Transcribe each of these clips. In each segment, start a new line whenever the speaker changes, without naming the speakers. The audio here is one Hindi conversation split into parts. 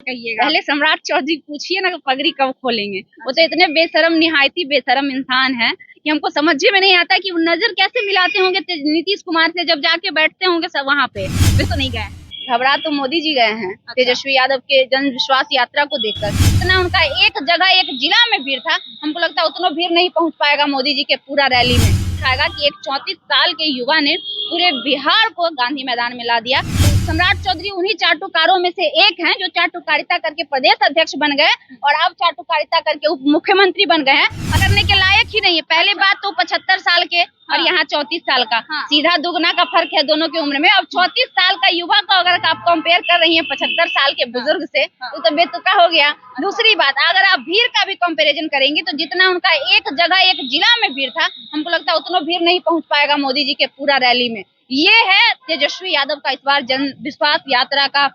कहिएगा?
पहले सम्राट चौधरी पूछिए ना कि पगड़ी कब खोलेंगे। वो तो इतने बेशरम, निहायती बेशरम इंसान है कि हमको समझ में नहीं आता कि वो नजर कैसे मिलाते होंगे नीतीश कुमार से जब जाके बैठते होंगे सब वहाँ पे।
वे तो नहीं गए,
घबरा तो मोदी जी गए हैं।
अच्छा।
तेजस्वी यादव के जन विश्वास यात्रा को देखकर इतना उनका एक जगह एक जिला में भीड़ था, हमको लगता है उतना भीड़ नहीं पहुंच पाएगा मोदी जी के पूरा रैली में। दिखाएगा कि एक 34 साल के युवा ने पूरे बिहार को गांधी मैदान में ला दिया। सम्राट चौधरी उन्हीं चाटुकारों में से एक हैं जो चाटुकारिता करके प्रदेश अध्यक्ष बन गए और अब चाटुकारिता करके उप मुख्यमंत्री बन गए हैं। करने के लायक ही नहीं है। पहली बात तो 75 साल के और यहाँ 34 साल का, सीधा दुगना का फर्क है दोनों की उम्र में। अब 34 साल का युवा को अगर आप कंपेयर कर रही हैं 75 साल के बुजुर्ग से तो बेतुका हो गया। दूसरी बात, अगर आप भीड़ का भी कंपैरिजन करेंगे तो जितना उनका एक जगह एक जिला में भीड़ था, हमको लगता है उतना भीड़ नहीं पहुंच पाएगा मोदी जी के पूरा रैली में। ये है तेजस्वी यादव का इस बार जन विश्वास यात्रा का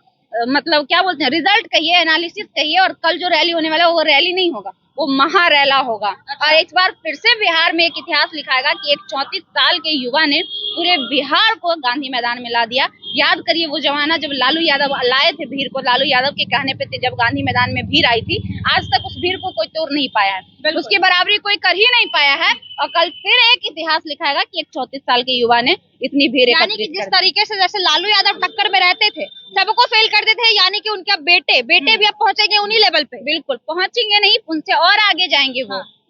मतलब क्या बोलते हैं, रिजल्ट कहिए, एनालिसिस कहिए। और कल जो रैली होने वाला है वो रैली नहीं होगा, वो महारैला होगा। और इस बार फिर से बिहार में एक इतिहास लिखाएगा कि एक 34 साल के युवा ने पूरे बिहार को गांधी मैदान में ला दिया। याद करिए वो जमाना जब लालू यादव लाए थे भीड़ को, लालू यादव के कहने पे जब गांधी मैदान में भीड़ आई थी, आज तक उस भीड़ को कोई तोड़ नहीं पाया है, उसकी बराबरी कोई कर ही नहीं पाया है। और कल फिर एक इतिहास लिखाएगा कि एक 34 साल के युवा ने इतनी भीड़
यानी कि जिस तरीके से जैसे लालू यादव टक्कर में रहते थे, सबको फेल करते थे, यानी कि उनके बेटे भी अब पहुंचेंगे उन्हीं लेवल पे।
बिल्कुल पहुंचेंगे, नहीं उनसे और आगे जाएंगे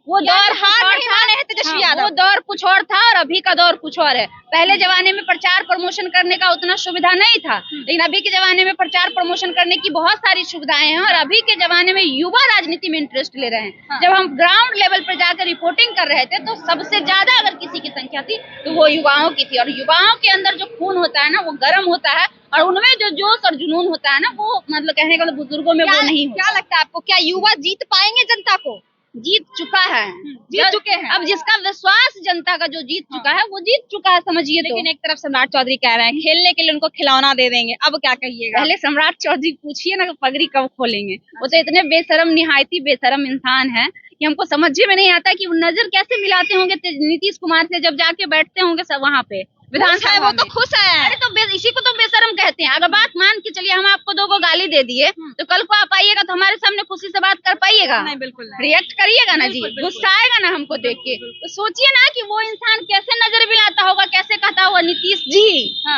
वो दौर
हार नहीं माने हैं तेजस्वी यादव।
वो दौर कुछ और था और अभी का दौर कुछ और है। पहले जमाने में प्रचार प्रमोशन करने का उतना सुविधा नहीं था, लेकिन अभी के जमाने में प्रचार प्रमोशन करने की बहुत सारी सुविधाएं हैं। और अभी के जमाने में युवा राजनीति में इंटरेस्ट ले रहे हैं। जब हम ग्राउंड लेवल पर जाकर रिपोर्टिंग कर रहे थे तो सबसे ज्यादा अगर किसी की संख्या थी तो वो युवाओं की थी। और युवाओं के अंदर जो खून होता है ना वो गर्म होता है, और उनमें जो जोश और जुनून होता है ना वो मतलब कहने का बुजुर्गों में वो नहीं होता।
क्या लगता है आपको, क्या युवा जीत पाएंगे जनता को?
जीत चुका है,
जीत चुके हैं।
अब जिसका विश्वास जनता का जो जीत चुका है वो जीत चुका है, समझिए।
लेकिन एक तरफ सम्राट चौधरी कह रहे हैं खेलने के लिए उनको खिलौना दे देंगे, अब क्या कहिएगा?
पहले सम्राट चौधरी पूछिए ना कि पगड़ी कब खोलेंगे। वो तो इतने बेशरम, निहायती बेशरम इंसान है कि हमको समझ में नहीं आता कि वो नजर कैसे मिलाते होंगे नीतीश कुमार से जब जाके बैठते होंगे सब वहाँ पे विधानसभा।
वो तो खुश है।
अरे तो इसी को तो बेशरम कहते हैं। अगर बात मान के चलिए हम आपको 2 गाली दे दिए तो कल को आप आइएगा तो हमारे सामने खुशी से बात कर पाइएगा?
नहीं, बिल्कुल नहीं।
रिएक्ट करिएगा ना जी, गुस्सा आएगा ना हमको देख के। तो सोचिए ना कि वो इंसान कैसे नजर मिलाता होगा, कैसे कहता होगा नीतीश जी,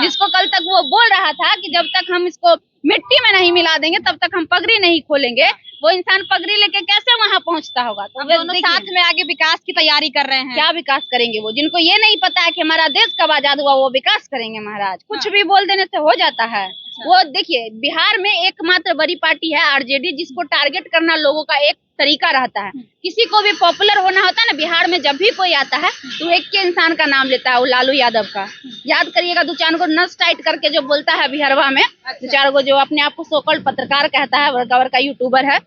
जिसको कल तक वो बोल रहा था कि जब तक हम इसको मिट्टी में नहीं मिला देंगे तब तक हम पगड़ी नहीं खोलेंगे। वो इंसान पगड़ी लेके कैसे वहाँ पहुँचता होगा? तो
दोनों साथ में आगे विकास की तैयारी कर रहे हैं।
क्या विकास करेंगे वो? जिनको ये नहीं पता है कि हमारा देश कब आजाद हुआ वो विकास करेंगे महाराज? कुछ भी बोल देने से हो जाता है। वो देखिए बिहार में एकमात्र बड़ी पार्टी है आरजेडी, जिसको टारगेट करना लोगों का एक तरीका रहता है। किसी को भी पॉपुलर होना होता है ना, बिहार में जब भी कोई आता है तो एक के इंसान का नाम लेता है, वो लालू यादव का। याद करिएगा 2-4 को नस टाइट करके जो बोलता है बिहारवा में, 2-4 को जो अपने आप को सोकल्ड पत्रकार कहता है, वर्गावर का यूट्यूबर है,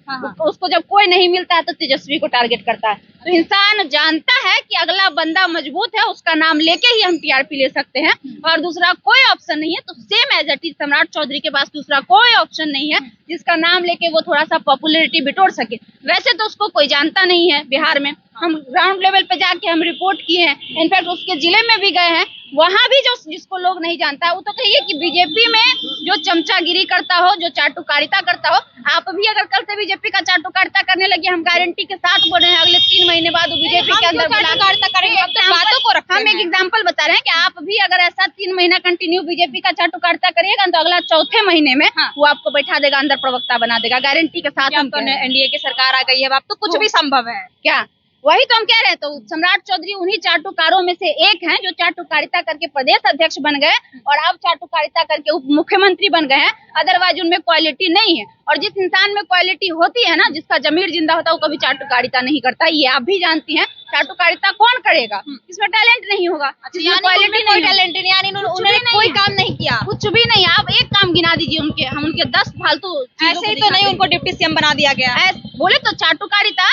उसको जब कोई नहीं मिलता है तो तेजस्वी को टारगेट करता है। तो इंसान जानता है कि अगला बंदा मजबूत है, उसका नाम लेके ही हम टीआरपी ले सकते हैं और दूसरा कोई ऑप्शन नहीं है। तो सेम एज इट इज सम्राट चौधरी के पास दूसरा कोई ऑप्शन नहीं है जिसका नाम लेके वो थोड़ा सा पॉपुलैरिटी बिटोर सके। वैसे तो उसको कोई जानता नहीं है बिहार में। हम ग्राउंड लेवल पे जाके हम रिपोर्ट किए हैं, इनफैक्ट उसके जिले में भी गए हैं, वहाँ भी जो जिसको लोग नहीं जानता है वो तो कहिए कि बीजेपी में जो चमचागिरी करता हो, जो चाटुकारिता करता हो, आप भी अगर कल से बीजेपी का चाटुकारिता करने लगे, हम गारंटी के साथ बोल रहे हैं अगले 3 महीने बाद वो बीजेपी के अंदर
चाटुकारिता करेंगे। बातों को
हम एक एग्जाम्पल बता रहे हैं कि आप भी अगर ऐसा 3 महीना कंटिन्यू बीजेपी का चाटुकारिता करिएगा तो अगला 4थे महीने में वो आपको बैठा देगा, अंदर प्रवक्ता बना देगा, गारंटी के साथ। हम
एनडीए की सरकार आ गई है, अब तो कुछ भी संभव है।
क्या वही तो हम कह रहे हैं। तो सम्राट चौधरी उन्हीं चाटुकारों में से एक हैं जो चाटुकारिता करके प्रदेश अध्यक्ष बन गए और अब चाटुकारिता करके उप मुख्यमंत्री बन गए हैं। अदरवाइज उनमें क्वालिटी नहीं है। और जिस इंसान में क्वालिटी होती है ना, जिसका जमीर जिंदा होता है, वो कभी चाटुकारिता नहीं करता। ये आप भी जानती हैं। चाटुकारिता कौन करेगा? इसमें टैलेंट नहीं होगा,
क्वालिटी कोई टैलेंट नहीं, यानी उन्होंने कोई काम नहीं किया,
कुछ भी नहीं। आप एक काम गिना दीजिए उनके, हम उनके 10 फालतू
ऐसे ही तो नहीं उनको डिप्टी सीएम बना दिया गया।
बोले तो चाटुकारिता,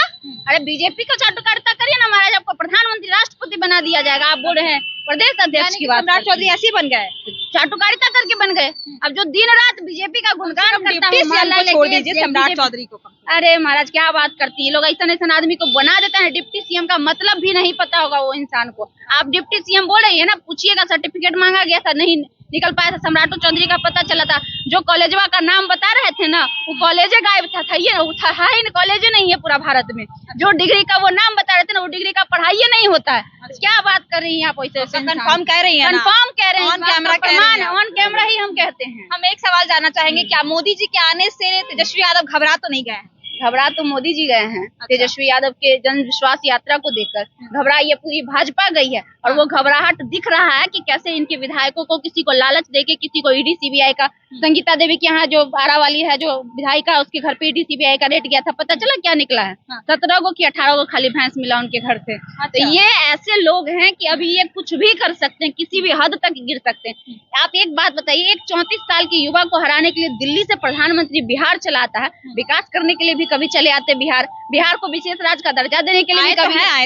अरे बीजेपी का चाटुकारिता करिए ना महाराज, आपको प्रधानमंत्री राष्ट्रपति बना दिया जाएगा। आप बोल रहे हैं प्रदेश अध्यक्ष की बात।
सम्राट चौधरी ऐसे ही बन गए,
चाटुकारिता करके बन गए। अब जो दिन रात बीजेपी का गुणगान करता है,
छोड़ दीजिए सम्राट चौधरी को।
अरे महाराज क्या बात करती है लोग, ऐसा आदमी को बना देता है डिप्टी सीएम का मतलब भी नहीं पता होगा वो इंसान को। आप डिप्टी सीएम बोल रही है ना, पूछिएगा सर्टिफिकेट मांगा गया था, नहीं निकल पाया था। सम्राटो चौधरी का पता चला था, जो कॉलेजवा का नाम बता रहे थे ना, वो कॉलेजे गायब था ही कॉलेजे नहीं है पूरा भारत में। जो डिग्री का वो नाम बता रहे थे ना, वो डिग्री का पढ़ाई नहीं होता है। क्या बात कर रही हैं आप? वैसे
कंफर्म कह रही है,
कंफर्म कह रहे हैं,
ऑन कैमरा कह रही हैं।
ऑन कैमरा ही हम कहते हैं।
हम एक सवाल जानना चाहेंगे, क्या मोदी जी के आने से तेजस्वी यादव घबरा तो नहीं गए?
घबरा तो मोदी जी गए हैं। तेजस्वी यादव के जन विश्वास यात्रा को देखकर घबरा ये पूरी भाजपा गई है। और वो घबराहट दिख रहा है कि कैसे इनके विधायकों को किसी को लालच देके, किसी को ईडी सीबीआई का, संगीता देवी के यहाँ जो बारा वाली है जो विधायिका, उसके घर पे ईडी सीबीआई का रेट गया था, पता चला क्या निकला है? 17 को कि 18 को खाली भैंस मिला उनके घर से। तो ये ऐसे लोग हैं कि अभी ये कुछ भी कर सकते हैं, किसी भी हद तक गिर सकते हैं। आप एक बात बताइए, एक 34 साल के युवा को हराने के लिए दिल्ली से प्रधानमंत्री बिहार चला आता है, विकास करने के लिए भी कभी चले आते बिहार को विशेष राज्य का दर्जा देने के लिए
आए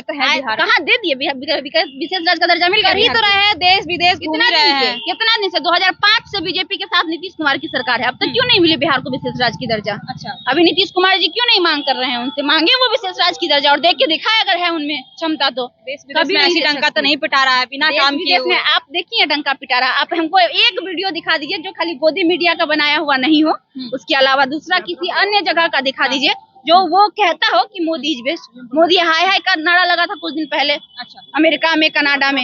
तो है बिहार।
कहाँ दे दिए? विशेष राज्य का दर्जा मिल गया?
तो रहे हैं, देश विदेश घूम रहे हैं।
कितना दिन से 2005 से बीजेपी के साथ नीतीश कुमार की सरकार है, अब तक क्यों नहीं मिली बिहार को विशेष राज्य की दर्जा?
अच्छा,
अभी नीतीश कुमार जी क्यों नहीं मांग कर रहे हैं? उनसे मांगे वो विशेष राज्य की दर्जा, और देख के दिखाए अगर है उनमें क्षमता तो।
कभी ऐसी डंका तो नहीं पिटा रहा है बिना काम किए हुए।
आप देखिए डंका पिटा रहा। आप हमको एक वीडियो दिखा दीजिए जो खाली गोदी मीडिया का बनाया हुआ नहीं हो, उसके अलावा दूसरा किसी अन्य जगह का दिखा दीजिए जो वो कहता हो कि मोदी हाय हाय का नारा लगा था कुछ दिन पहले। अच्छा, अमेरिका में, कनाडा में।